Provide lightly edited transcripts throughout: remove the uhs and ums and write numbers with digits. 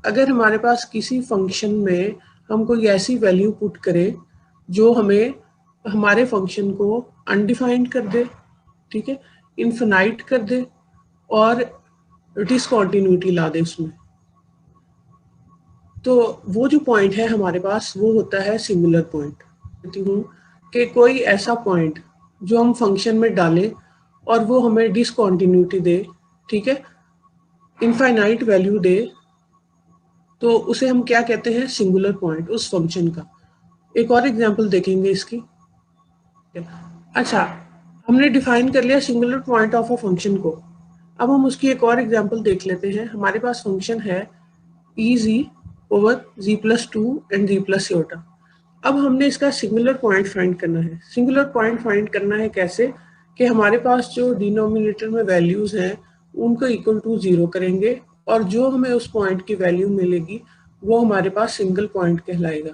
अगर हमारे पास किसी फंक्शन में हम कोई ऐसी वैल्यू पुट करें जो हमें हमारे फंक्शन को अनडिफाइंड कर दे, ठीक है, इन्फिनाइट कर दे और डिसकॉन्टिन्यूटी ला दे उसमें, तो वो जो पॉइंट है हमारे पास वो होता है सिंगुलर पॉइंट। कहती हूँ कि कोई ऐसा पॉइंट जो हम फंक्शन में डालें और वो हमें डिसकॉन्टिन्यूटी दे, ठीक है, इनफाइनाइट वैल्यू दे, तो उसे हम क्या कहते हैं, सिंगुलर पॉइंट उस फंक्शन का। एक और एग्जांपल देखेंगे इसकी। अच्छा, हमने डिफाइन कर लिया singular point of a function को। अब हम उसकी एक और एग्जांपल देख लेते हैं। हमारे पास फंक्शन है ez/z+2 एंड z+j। अब हमने इसका सिंगुलर पॉइंट फाइंड करना है। सिंगुलर पॉइंट फाइंड करना है कैसे, कि हमारे पास जो डिनोमिनेटर में वैल्यूज हैं उनको इक्वल टू 0 करेंगे और जो हमें उस पॉइंट की वैल्यू मिलेगी वो हमारे पास सिंगल पॉइंट कहलाएगा।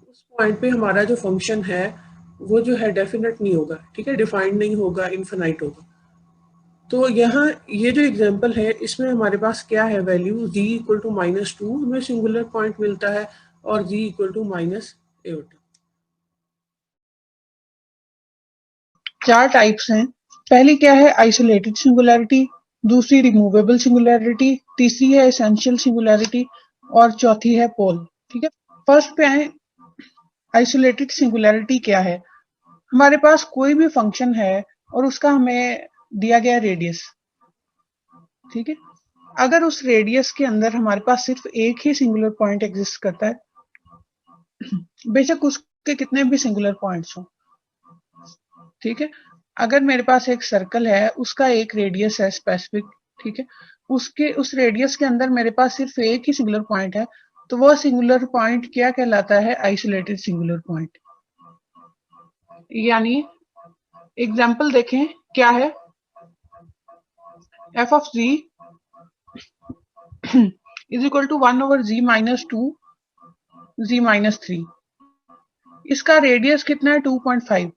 उस पॉइंट पे हमारा जो फंक्शन है वो जो है डेफिनेट नहीं होगा, ठीक है, डिफाइंड नहीं होगा, इनफिनाइट होगा। तो यहाँ ये जो एग्जांपल है इसमें हमारे पास क्या है, वैल्यू z इक्वल टू -2 हमें सिंगुलर पॉइंट मिलता है और z इक्वल टू -a होता है। 4 टाइप्स हैं। पहली क्या है, आइसोलेटेड सिंगुलैरिटी, दूसरी रिमूवेबल सिंगुलैरिटी, तीसरी है एसेंशियल सिंगुलैरिटी और चौथी है पोल। ठीक है, फर्स्ट पे आए, आइसोलेटेड सिंगुलैरिटी क्या है। हमारे पास कोई भी फंक्शन है और उसका हमें दिया गया रेडियस, ठीक है, अगर उस रेडियस के अंदर हमारे पास सिर्फ एक ही सिंगुलर पॉइंट एग्जिस्ट करता है, बेशक उसके कितने भी सिंगुलर पॉइंट्स हो, ठीक है, अगर मेरे पास एक सर्कल है, उसका एक रेडियस है स्पेसिफिक, ठीक है, उसके उस रेडियस के अंदर मेरे पास सिर्फ एक ही सिंगुलर पॉइंट है, तो वो सिंगुलर पॉइंट क्या कहलाता है, आइसोलेटेड सिंगुलर पॉइंट। यानी एग्जांपल देखें क्या है, f of z is equal to 1 over z minus 2 z minus 3। इसका रेडियस कितना है, 2.5।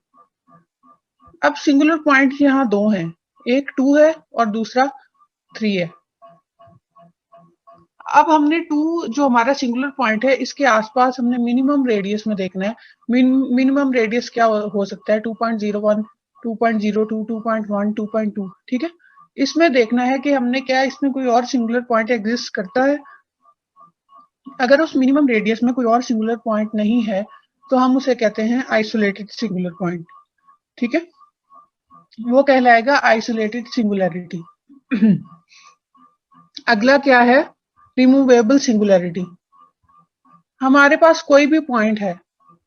अब सिंगुलर पॉइंट यहाँ दो हैं, एक 2 है और दूसरा 3 है। अब हमने 2 जो हमारा सिंगुलर पॉइंट है इसके आसपास हमने मिनिमम रेडियस में देखना है। मिनिमम रेडियस क्या हो सकता है, 2.01, 2.02, 2.1, 2.2, ठीक है। इसमें देखना है कि हमने क्या इसमें कोई और सिंगुलर पॉइंट एग्जिस्ट करता है। अगर उस मिनिमम रेडियस में कोई और सिंगुलर पॉइंट नहीं है तो हम उसे कहते हैं आइसोलेटेड सिंगुलर पॉइंट, ठीक है, वो कहलाएगा आइसोलेटेड सिंगुलैरिटी। अगला क्या है, रिमूवेबल सिंगुलैरिटी। हमारे पास कोई भी पॉइंट है,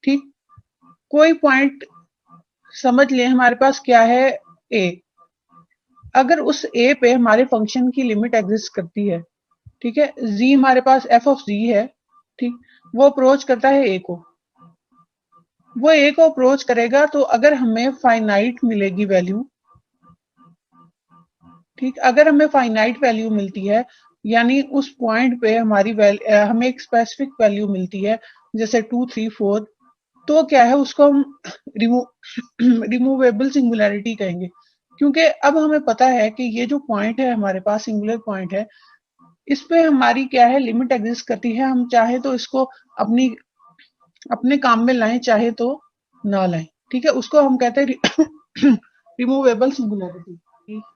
ठीक, कोई पॉइंट समझ लें हमारे पास क्या है, ए। अगर उस ए पे हमारे फंक्शन की लिमिट एग्जिस्ट करती है, ठीक है, जी हमारे पास एफ ऑफ जी है, ठीक, वो अप्रोच करता है ए को, वो ए को अप्रोच करेगा तो अगर हमें फाइनाइट मिलेगी वैल्यू, ठीक, अगर हमें फाइनाइट वैल्यू मिलती है यानी उस पॉइंट पे हमारी हमें एक स्पेसिफिक वैल्यू मिलती है जैसे 2, 3, 4, तो क्या है उसको हम रिमूवेबल सिंगुलैरिटी कहेंगे, क्योंकि अब हमें पता है कि ये जो पॉइंट है हमारे पास सिंगुलर पॉइंट है, इस पे हमारी क्या है, लिमिट एग्जिस्ट करती है। हम चाहे तो इसको अपने काम में लाएं, चाहे तो ना लाएं, ठीक है, उसको हम कहते हैं रिमूवेबल सिंगुलैरिटी।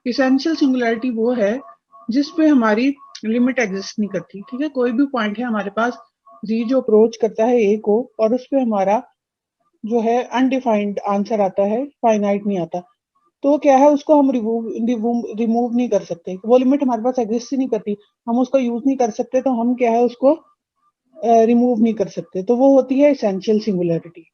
एसेंशियल सिंगुलैरिटी वो है जिस पे हमारी लिमिट एग्जिस्ट नहीं करती, ठीक है, कोई भी पॉइंट है हमारे पास जी जो अप्रोच करता है ए को और उस पे हमारा जो है अनडिफाइंड आंसर आता है, फाइनाइट नहीं आता, तो क्या है उसको हम रिमूव नहीं कर सकते, वो लिमिट हमारे पास एग्जिस्ट ही नहीं करती, हम उसको यूज नहीं कर सकते, तो हम क्या है उसको रिमूव नहीं कर सकते, तो वो होती है एसेंशियल सिंगुलैरिटी।